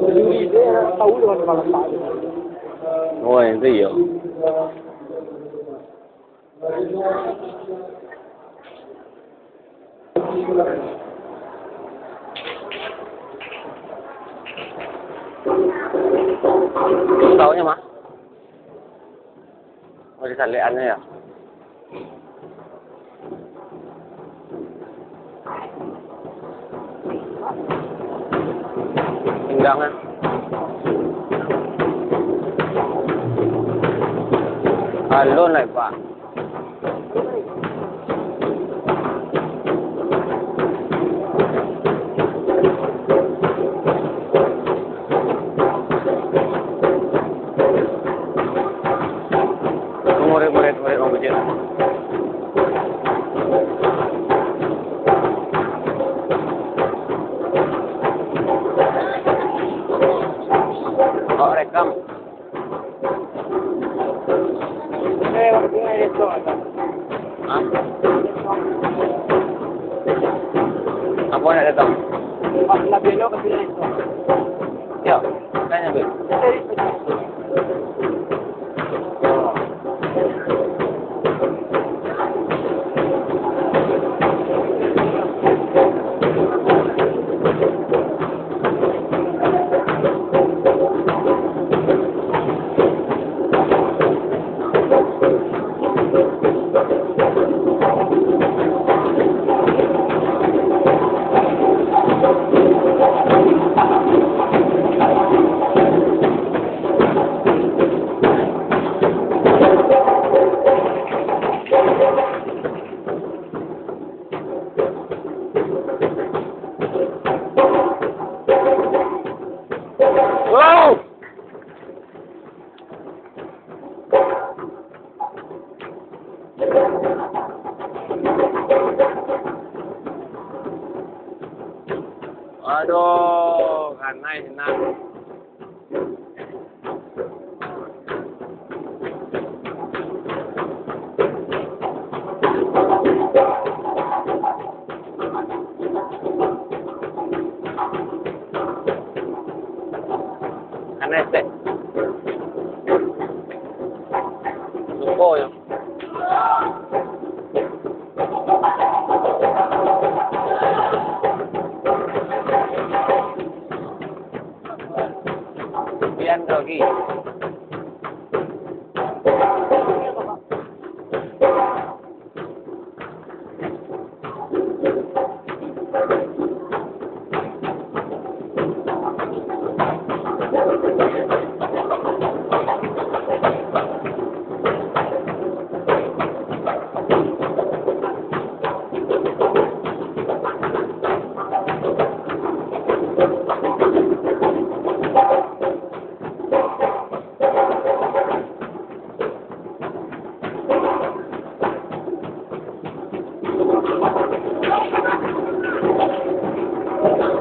Lui ha paura quando va alla palla. Oh, niente io. Tahunya mah? Oh, di saliannya ya? Pinggangan. Halo, naik Pak. Murid mau belajar. Oh, rekam. Ordina le cose. Hah? Apa nak datang? La belok ke sini. Ya, tanya Beb. Wow! Aduh, karena senang. Karena este. Suko yun. Biyan lagi.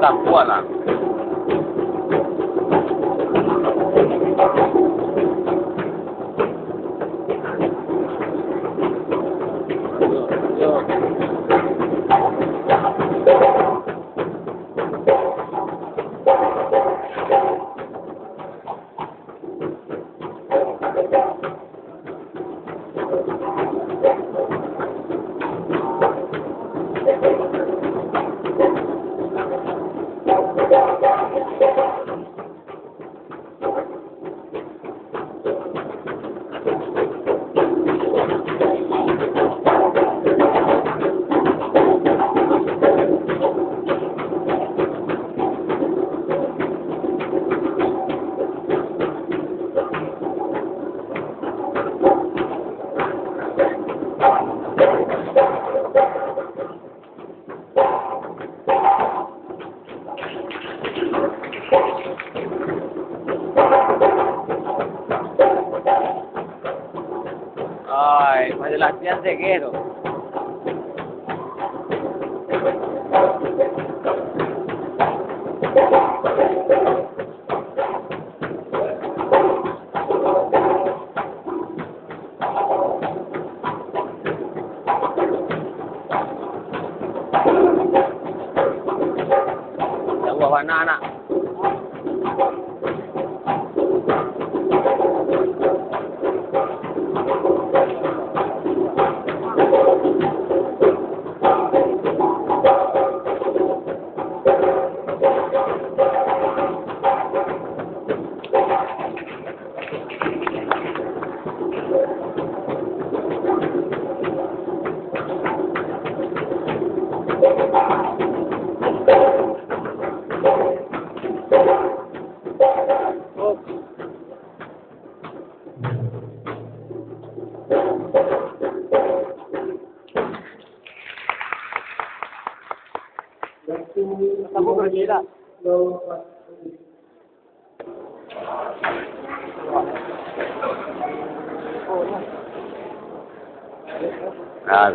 Tak kuat lah. Ay, pues la hacían ceguero. Yang buah anak-anak. Ako, Brunila. Ah,